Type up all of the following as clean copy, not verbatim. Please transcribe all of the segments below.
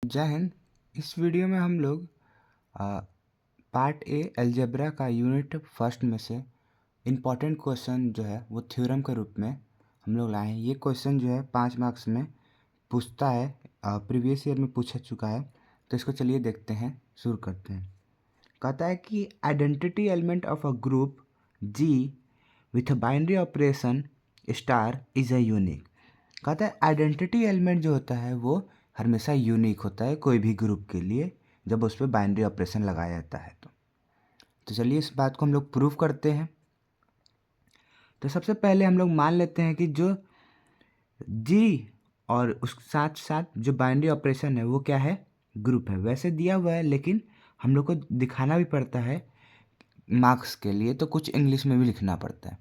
जय हिंद। इस वीडियो में हम लोग पार्ट ए अलजेब्रा का यूनिट फर्स्ट में से इम्पॉर्टेंट क्वेश्चन जो है वो थ्योरम के रूप में हम लोग लाए हैं। ये क्वेश्चन जो है 5 मार्क्स में पूछता है, प्रीवियस ईयर में पूछा चुका है। तो इसको चलिए देखते हैं, शुरू करते हैं। कहता है कि identity element of a group G with a binary operation star is a unique. कहता है आइडेंटिटी एलिमेंट जो होता है वो हमेशा यूनिक होता है कोई भी ग्रुप के लिए, जब उस पर बाइनरी ऑपरेशन लगाया जाता है। तो चलिए इस बात को हम लोग प्रूव करते हैं। तो सबसे पहले हम लोग मान लेते हैं कि जो जी और उस साथ साथ जो बाइनरी ऑपरेशन है वो क्या है, ग्रुप है। वैसे दिया हुआ है लेकिन हम लोग को दिखाना भी पड़ता है मार्क्स के लिए, तो कुछ इंग्लिश में भी लिखना पड़ता है।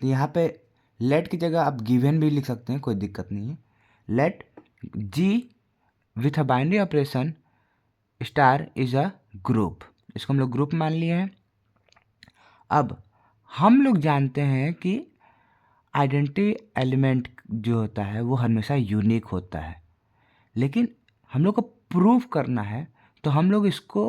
तो यहाँ पे लेट की जगह आप गिवन भी लिख सकते हैं, कोई दिक्कत नहीं है। Let G with a binary operation star is a group, इसको हम लोग ग्रुप मान लिए हैं। अब हम लोग जानते हैं कि आइडेंटिटी एलिमेंट जो होता है वो हमेशा यूनिक होता है, लेकिन हम लोग को प्रूफ करना है तो हम लोग इसको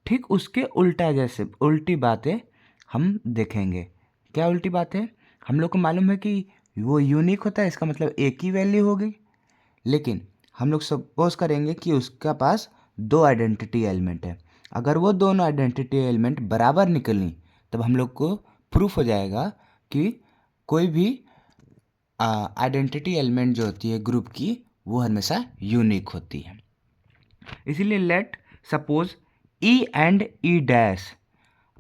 ठीक उसके उल्टा, जैसे उल्टी बातें हम देखेंगे। क्या उल्टी बात है? हम लोग को मालूम है कि वो यूनिक होता है, इसका मतलब एक ही वैल्यू होगी। लेकिन हम लोग सपोज करेंगे कि उसका पास दो आइडेंटिटी एलिमेंट है। अगर वो दोनों आइडेंटिटी एलिमेंट बराबर निकली तब हम लोग को प्रूफ हो जाएगा कि कोई भी आइडेंटिटी एलिमेंट जो होती है ग्रुप की वो हमेशा यूनिक होती है। इसीलिए let suppose E and E dash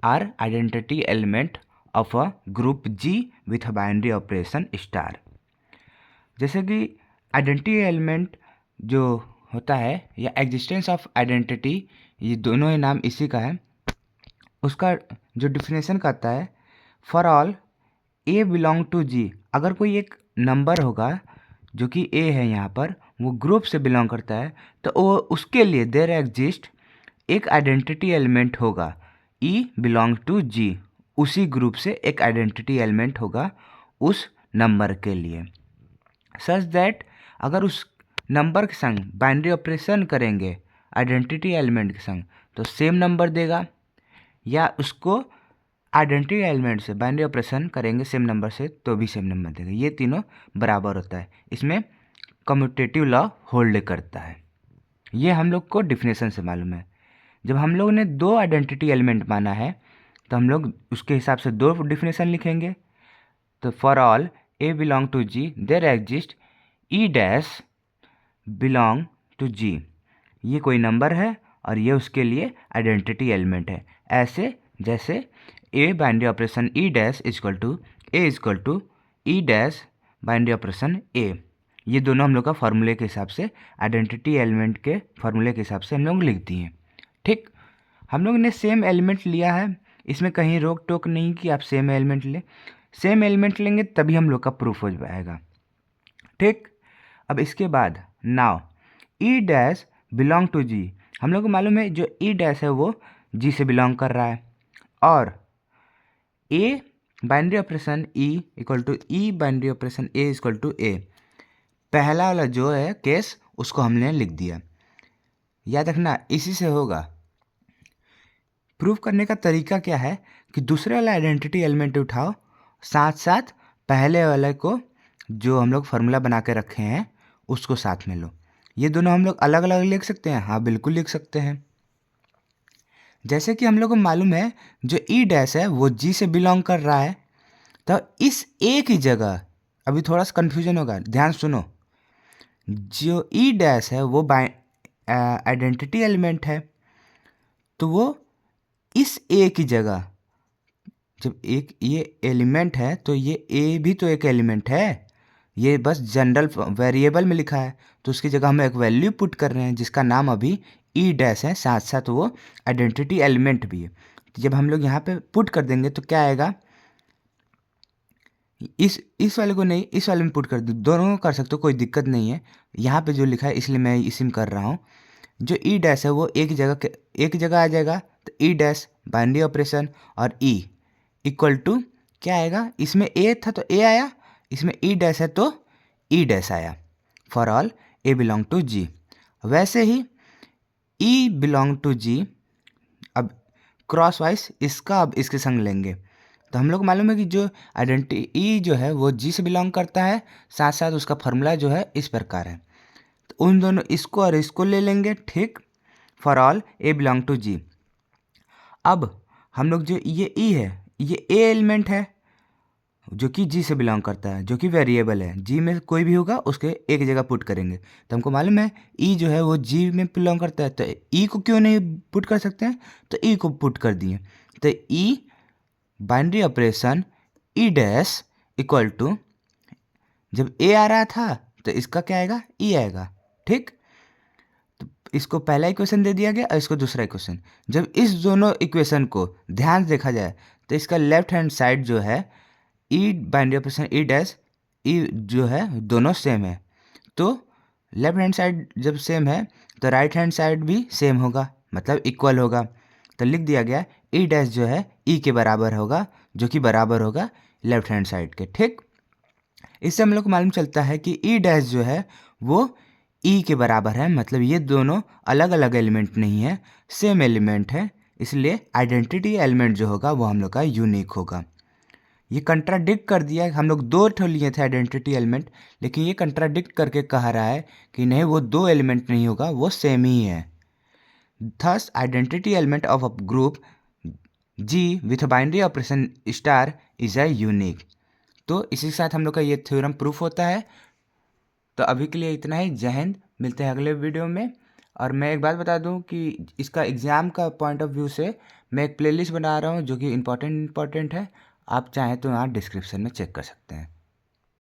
are identity element of a group G with a binary operation star. जैसे कि आइडेंटिटी एलिमेंट जो होता है या एग्जिस्टेंस ऑफ आइडेंटिटी, ये दोनों ही नाम इसी का है। उसका जो डिफिनेशन करता है, for all A belong to G, अगर कोई एक नंबर होगा जो कि ए है यहाँ पर, वो ग्रुप से बिलोंग करता है, तो वो उसके लिए देयर एग्जिस्ट एक आइडेंटिटी एलिमेंट होगा ई बिलोंग टू जी, उसी ग्रुप से एक आइडेंटिटी एलिमेंट होगा उस नंबर के लिए। सच दैट अगर उस नंबर के संग बाइनरी ऑपरेशन करेंगे आइडेंटिटी एलिमेंट के संग तो सेम नंबर देगा, या उसको आइडेंटिटी एलिमेंट से बाइनरी ऑपरेशन करेंगे सेम नंबर से तो भी सेम नंबर देगा। ये तीनों बराबर होता है, इसमें कम्यूटेटिव लॉ होल्ड करता है। ये हम लोग को डिफिनेशन से मालूम है। जब हम लोग ने दो आइडेंटिटी एलिमेंट माना है तो हम लोग उसके हिसाब से दो डिफिनेशन लिखेंगे। तो for all A belong to G there exist E dash belong to G, ये कोई नंबर है और ये उसके लिए आइडेंटिटी एलिमेंट है। ऐसे जैसे A binary operation E dash equal to E dash binary operation A, ये दोनों हम लोग का फार्मूले के हिसाब से, आइडेंटिटी एलिमेंट के फार्मूले के हिसाब से हम लोग लिख दिए। ठीक, हम लोग ने सेम एलिमेंट लिया है, इसमें कहीं रोक टोक नहीं कि आप सेम एलिमेंट लें। सेम एलिमेंट लेंगे तभी हम लोग का प्रूफ हो जाएगा। ठीक, अब इसके बाद now E dash belong to G, हम लोग को मालूम है जो ई डैश है वो जी से बिलोंग कर रहा है, और A binary operation E equal to E binary operation A equal to A, पहला वाला जो है केस उसको हमने लिख दिया। याद रखना इसी से होगा। प्रूफ करने का तरीका क्या है कि दूसरे वाला आइडेंटिटी एलिमेंट उठाओ, साथ साथ पहले वाले को जो हम लोग फार्मूला बना के रखे हैं उसको साथ में लो। ये दोनों हम लोग अलग अलग लिख सकते हैं, हाँ बिल्कुल लिख सकते हैं। जैसे कि हम लोग को मालूम है जो ई डैश है वो जी से बिलोंग कर रहा है, तो इस ए की जगह, अभी थोड़ा सा कन्फ्यूजन होगा, ध्यान सुनो। जो ई डैश है वो आइडेंटिटी एलिमेंट है, तो वो इस ए की जगह, जब एक ये एलिमेंट है तो ये ए भी तो एक एलिमेंट है, ये बस जनरल वेरिएबल में लिखा है, तो उसकी जगह हम एक वैल्यू पुट कर रहे हैं जिसका नाम अभी ई डैश है, साथ साथ वो आइडेंटिटी एलिमेंट भी है। तो जब हम लोग यहाँ पे पुट कर देंगे तो क्या आएगा, इस वाले को नहीं इस वाले में पुट कर दो, दोनों को कर सकते हो, कोई दिक्कत नहीं है। यहाँ पे जो लिखा है इसलिए मैं इसी में कर रहा हूँ। जो ई डैश है वो एक जगह आ जाएगा, तो ई डैश बाइनरी ऑपरेशन और ई इक्वल टू क्या आएगा, इसमें ए था तो ए आया, इसमें ई डैश है तो ई डैश आया। For all A belong to G, वैसे ही ई बिलोंग टू जी, अब क्रॉस वाइज इसका अब इसके संग लेंगे तो हम लोग को मालूम है कि जो आइडेंटिटी ई जो है वो जी से बिलोंग करता है, साथ साथ उसका फॉर्मूला जो है इस प्रकार है। तो उन दोनों इसको और इसको ले लेंगे, ठीक, for all A belong to G. अब हम लोग जो ये ई है, ये ए एलिमेंट है जो कि जी से बिलोंग करता है, जो कि वेरिएबल है, जी में कोई भी होगा उसके एक जगह पुट करेंगे। तो हमको मालूम है ई जो है वो जी में बिलोंग करता है, तो ई को क्यों नहीं पुट कर सकते हैं, तो ई को पुट कर दिए। तो E binary operation E dash equal to, जब ए आ रहा था तो इसका क्या आएगा, ई आएगा, ठीक। तो इसको पहला इक्वेशन दे दिया गया और इसको दूसरा इक्वेशन। जब इस दोनों इक्वेशन को ध्यान से देखा जाए तो इसका लेफ्ट हैंड साइड जो है E binary operation E dash E जो है दोनों सेम है, तो लेफ्ट हैंड साइड जब सेम है तो राइट हैंड साइड भी सेम होगा, मतलब इक्वल होगा। तो लिख दिया गया ई डैश जो है ई के बराबर होगा, जो कि बराबर होगा लेफ्ट हैंड साइड के, ठीक। इससे हम लोग को मालूम चलता है कि ई डैश जो है वो ई के बराबर है, मतलब ये दोनों अलग अलग एलिमेंट नहीं है, सेम एलिमेंट है, इसलिए आइडेंटिटी एलिमेंट जो होगा वो हम लोग का यूनिक होगा। ये कंट्राडिक्ट कर दिया, हम लोग दो ठो लिए थे आइडेंटिटी एलिमेंट, लेकिन ये कंट्राडिक्ट करके कह रहा है कि नहीं वो दो एलिमेंट नहीं होगा, वो सेम ही है। Thus identity element of a group G with binary operation star is a unique. तो इसी के साथ हम लोग का ये थ्योरम प्रूफ होता है। तो अभी के लिए इतना ही, जय हिंद, मिलते हैं अगले वीडियो में। और मैं एक बात बता दूं कि इसका एग्ज़ाम का पॉइंट ऑफ व्यू से मैं एक प्लेलिस्ट बना रहा हूं जो कि इम्पोर्टेंट है, आप चाहें तो यहाँ डिस्क्रिप्शन में चेक कर सकते हैं।